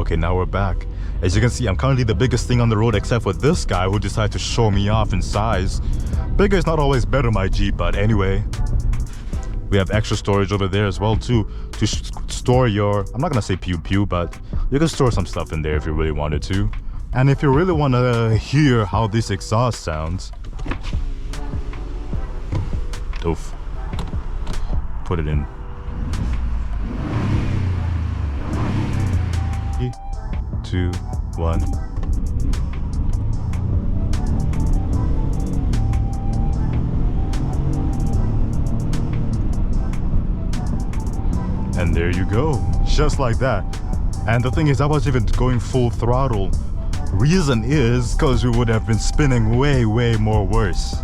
Okay, now we're back. As you can see, I'm currently the biggest thing on the road except for this guy who decided to show me off in size. Bigger is not always better, my G, but anyway. We have extra storage over there as well too, to store your, I'm not gonna say pew, but you can store some stuff in there if you really wanted to. And if you really want to hear how this exhaust sounds, oof, put it in. 3, 2, 1. And there you go, just like that. And the thing is, I was even going full throttle. Reason is because we would have been spinning way more worse,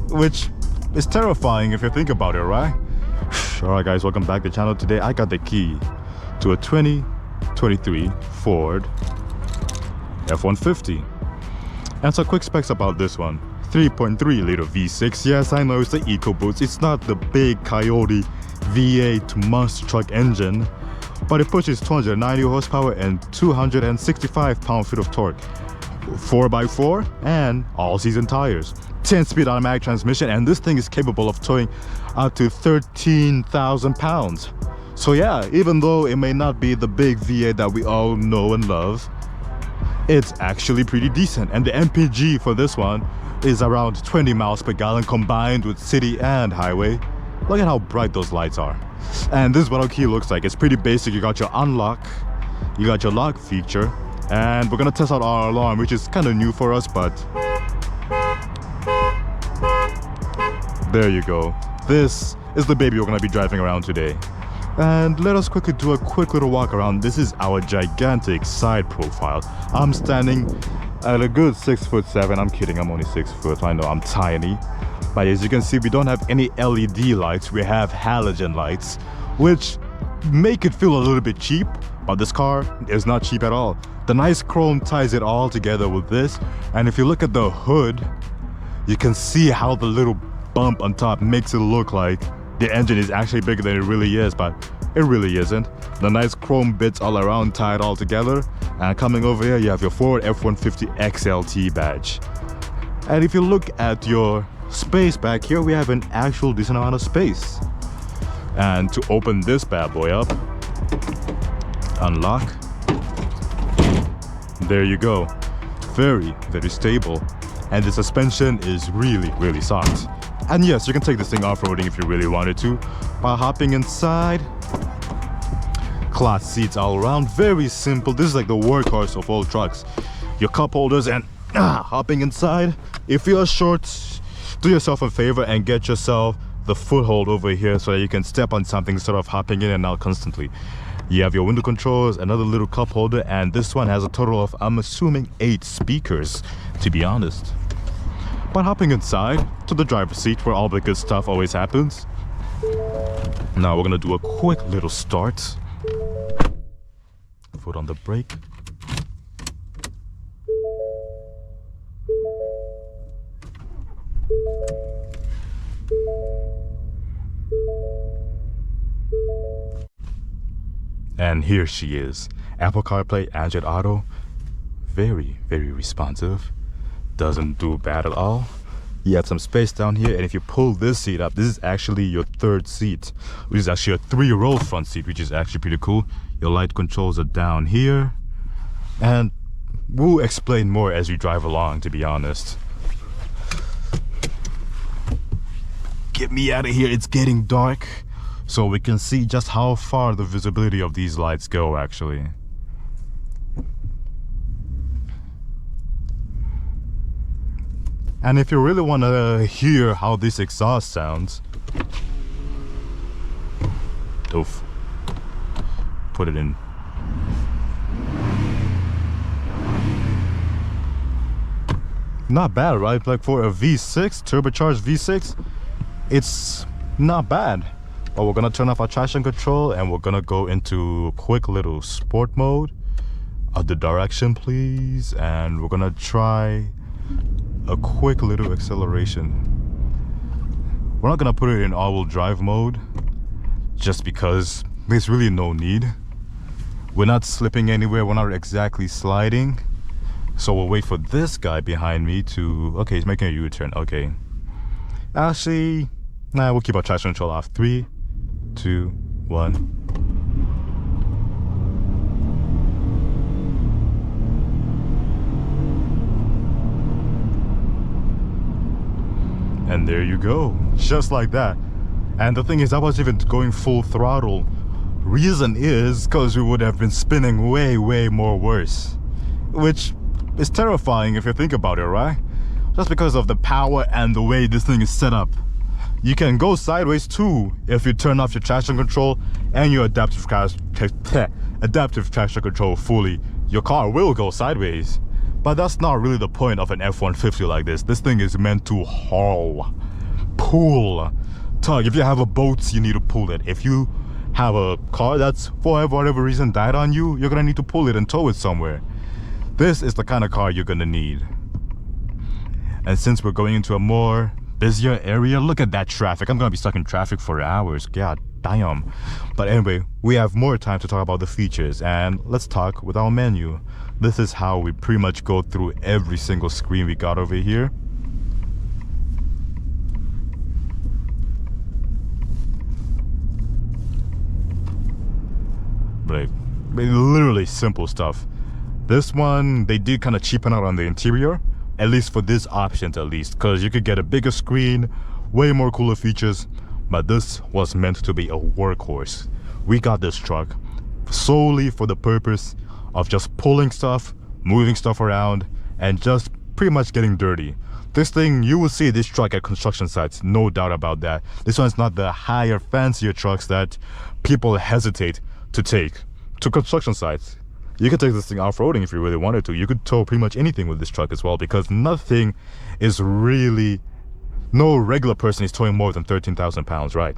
which is terrifying if you think about it, right? Alright guys, welcome back to the channel. Today I got the key to a 2023 Ford F-150. And some quick specs about this one. 3.3 liter V6. Yes, I know it's the EcoBoost. It's not the big Coyote V8 monster truck engine, but it pushes 290 horsepower and 265 pound-feet of torque. 4x4 and all-season tires. 10-speed automatic transmission, and this thing is capable of towing up to 13,000 pounds. So yeah, even though it may not be the big V8 that we all know and love, it's actually pretty decent. And the MPG for this one is around 20 miles per gallon combined with city and highway. Look at how bright those lights are. And this is what our key looks like. It's pretty basic. You got your unlock, you got your lock feature, and we're gonna test out our alarm, which is kind of new for us, but there you go. This is the baby we're gonna be driving around today. And let us quickly do a quick little walk around. This is our gigantic side profile. I'm standing at a good 6'7". I'm kidding, I'm only 6 foot. I know I'm tiny. But as you can see, we don't have any LED lights. We have halogen lights, which make it feel a little bit cheap, but this car is not cheap at all. The nice chrome ties it all together with this. And if you look at the hood, you can see how the little bump on top makes it look like the engine is actually bigger than it really is, but it really isn't. The nice chrome bits all around tie it all together. And coming over here, you have your Ford F-150 XLT badge. And if you look at your space back here, we have an actual decent amount of space. And to open this bad boy up, unlock, there you go. Very stable, and the suspension is really soft. And yes, you can take this thing off-roading if you really wanted to by hopping inside. Cloth seats all around, very simple. This is like the workhorse of all trucks. Your cup holders and hopping inside. If you're short, do yourself a favor and get yourself the foothold over here so that you can step on something instead of hopping in and out constantly. You have your window controls, another little cup holder, and this one has a total of, I'm assuming, 8 speakers, to be honest. But hopping inside to the driver's seat where all the good stuff always happens. Now we're gonna do a quick little start. Foot on the brake. And here she is. Apple CarPlay, Android Auto. Very responsive. Doesn't do bad at all. You have some space down here, and if you pull this seat up, this is actually your third seat, which is actually a 3-row front seat, which is actually pretty cool. Your light controls are down here, and we'll explain more as we drive along, to be honest. Get me out of here, it's getting dark. So we can see just how far the visibility of these lights go, actually. And if you really want to hear how this exhaust sounds, oof, put it in. Not bad, right? Like for a V6, turbocharged V6, it's not bad. But we're gonna turn off our traction control and we're gonna go into a quick little sport mode. Other direction, please. And we're gonna try a quick little acceleration. We're not gonna put it in all-wheel drive mode just because there's really no need. We're not slipping anywhere, we're not exactly sliding. So we'll wait for this guy behind me to... Okay, he's making a U-turn. Okay. Actually, nah, we'll keep our traction control off. 3, 2, 1. And there you go. Just like that. And the thing is, I wasn't even going full throttle. Reason is because we would have been spinning way more worse. Which is terrifying if you think about it, right? Just because of the power and the way this thing is set up. You can go sideways too if you turn off your traction control and your adaptive traction control fully. Your car will go sideways. But that's not really the point of an F-150 like this. This thing is meant to haul, pull, tug. If you have a boat, you need to pull it. If you have a car that's for whatever reason died on you, you're gonna need to pull it and tow it somewhere. This is the kind of car you're gonna need. And since we're going into a more busier area, look at that traffic. I'm gonna be stuck in traffic for hours. God damn. But anyway, we have more time to talk about the features, and let's talk with our menu. This is how we pretty much go through every single screen we got over here. Like, literally simple stuff. This one, they did kind of cheapen out on the interior, at least for this options at least, because you could get a bigger screen, way more cooler features, but this was meant to be a workhorse. We got this truck solely for the purpose of just pulling stuff, moving stuff around, and just pretty much getting dirty. This thing, you will see this truck at construction sites, no doubt about that. This one's not the higher, fancier trucks that people hesitate to take to construction sites. You could take this thing off-roading if you really wanted to. You could tow pretty much anything with this truck as well, because nothing is really... No regular person is towing more than 13,000 pounds, right?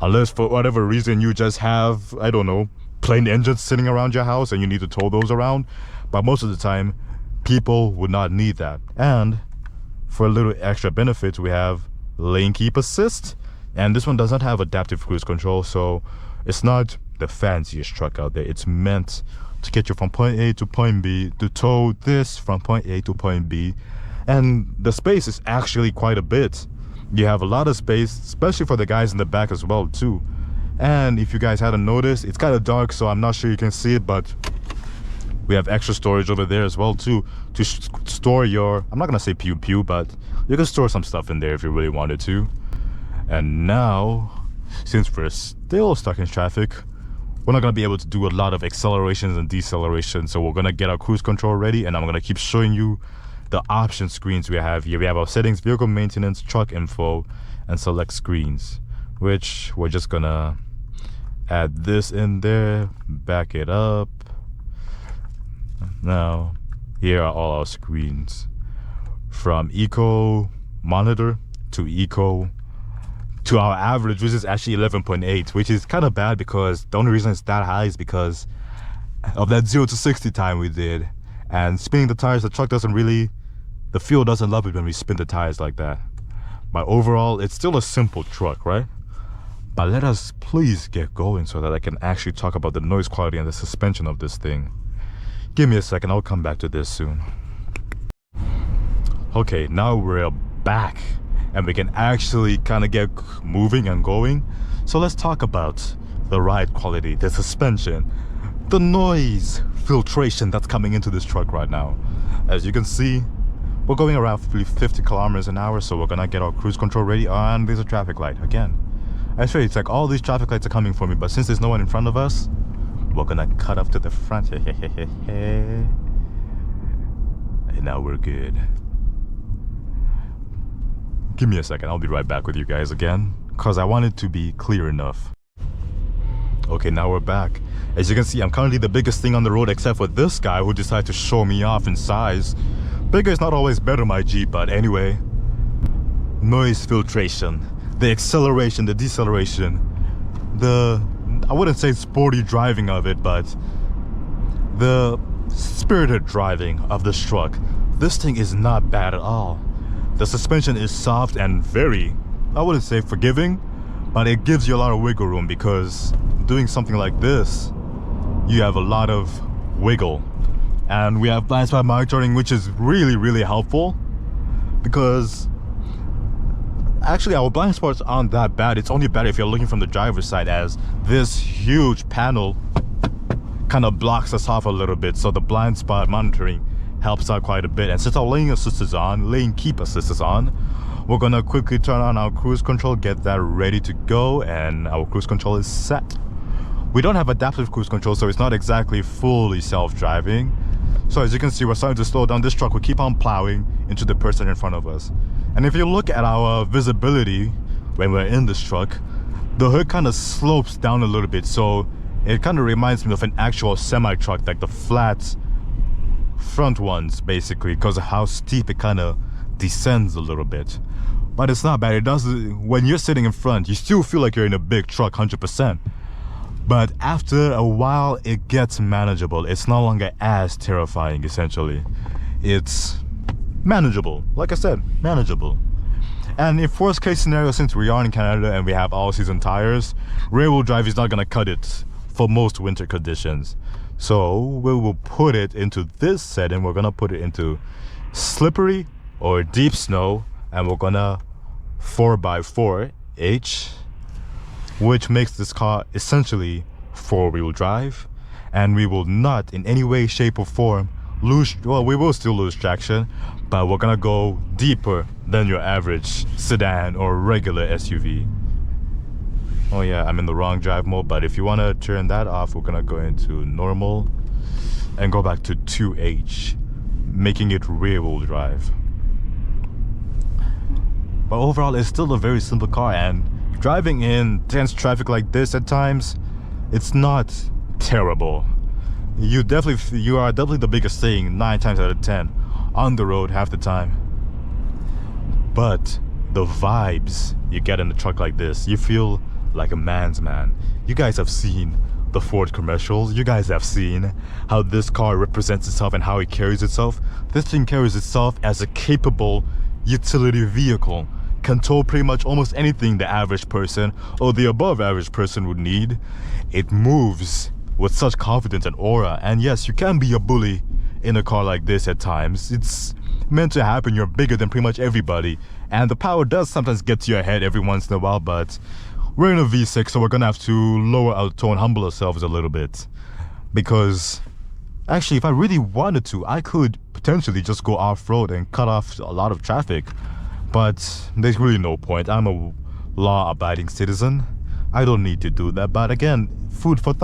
Unless for whatever reason you just have, I don't know, plain engines sitting around your house and you need to tow those around. But most of the time, people would not need that. And for a little extra benefits, we have lane keep assist. And this one doesn't have adaptive cruise control, so it's not the fanciest truck out there. It's meant to get you from point A to point B, to tow this from point A to point B. And the space is actually quite a bit. You have a lot of space, especially for the guys in the back as well too. And if you guys hadn't noticed, it's kind of dark, so I'm not sure you can see it, but we have extra storage over there as well too, to store your, I'm not gonna say pew, but you can store some stuff in there if you really wanted to. And now, since we're still stuck in traffic, we're not gonna be able to do a lot of accelerations and decelerations, so we're gonna get our cruise control ready, and I'm gonna keep showing you the option screens we have here. We have our settings, vehicle maintenance, truck info, and select screens, which we're just gonna add this in there, back it up. Now, here are all our screens, from eco monitor to eco to our average, which is actually 11.8, which is kind of bad because the only reason it's that high is because of that 0 to 60 time we did. And spinning the tires, the truck doesn't really, the fuel doesn't love it when we spin the tires like that. But overall, it's still a simple truck, right? But let us please get going so that I can actually talk about the noise quality and the suspension of this thing. Give me a second, I'll come back to this soon. Okay, now we're back and we can actually kind of get moving and going. So let's talk about the ride quality, the suspension, the noise filtration that's coming into this truck right now. As you can see, we're going around 50 kilometers an hour, so we're gonna get our cruise control ready. And there's a traffic light again. Actually, it's like all these traffic lights are coming for me, but since there's no one in front of us, we're gonna cut off to the front. And now we're good. Give me a second, I'll be right back with you guys again, because I want it to be clear enough. Okay, now we're back. As you can see, I'm currently the biggest thing on the road except for this guy who decided to show me off in size. Bigger is not always better, my G, but anyway. Noise filtration, the acceleration, the deceleration, I wouldn't say sporty driving of it, but the spirited driving of this truck. This thing is not bad at all. The suspension is soft and very, I wouldn't say forgiving, but it gives you a lot of wiggle room, because doing something like this, you have a lot of wiggle. And we have blind spot monitoring, which is really helpful, because actually our blind spots aren't that bad. It's only bad if you're looking from the driver's side, as this huge panel kind of blocks us off a little bit. So the blind spot monitoring helps out quite a bit. And since our lane assist is on, lane keep assist is on, we're gonna quickly turn on our cruise control, get that ready to go, and our cruise control is set. We don't have adaptive cruise control, so it's not exactly fully self-driving. So as you can see, we're starting to slow down. This truck will keep on plowing into the person in front of us. And if you look at our visibility when we're in this truck, the hood kind of slopes down a little bit. So it kind of reminds me of an actual semi-truck, like the flat front ones, basically, because of how steep it kind of descends a little bit. But it's not bad. It does, when you're sitting in front, you still feel like you're in a big truck, 100%. But after a while, it gets manageable. It's no longer as terrifying, essentially. It's manageable. Like I said, manageable. And in worst case scenario, since we are in Canada and we have all-season tires, rear-wheel drive is not going to cut it for most winter conditions. So we will put it into this setting. We're going to put it into slippery or deep snow, and we're going to 4x4H, which makes this car essentially four-wheel drive. And we will not in any way, shape or form lose, well, we will still lose traction, but we're gonna go deeper than your average sedan or regular SUV. Oh yeah, I'm in the wrong drive mode, but if you want to turn that off, we're gonna go into normal and go back to 2H, making it rear-wheel drive. But overall, it's still a very simple car, and driving in dense traffic like this at times, it's not terrible. You are definitely the biggest thing 9 times out of 10 on the road half the time. But the vibes you get in a truck like this, you feel like a man's man. You guys have seen the Ford commercials. You guys have seen how this car represents itself and how it carries itself. This thing carries itself as a capable utility vehicle. Can tow pretty much almost anything the average person or the above average person would need. It moves with such confidence and aura, and yes, you can be a bully in a car like this at times. It's meant to happen. You're bigger than pretty much everybody, and the power does sometimes get to your head every once in a while, but we're in a V6, so we're gonna have to lower our tone, humble ourselves a little bit, because actually if I really wanted to, I could potentially just go off-road and cut off a lot of traffic. But there's really no point. I'm a law-abiding citizen. I don't need to do that. But again, food for thought.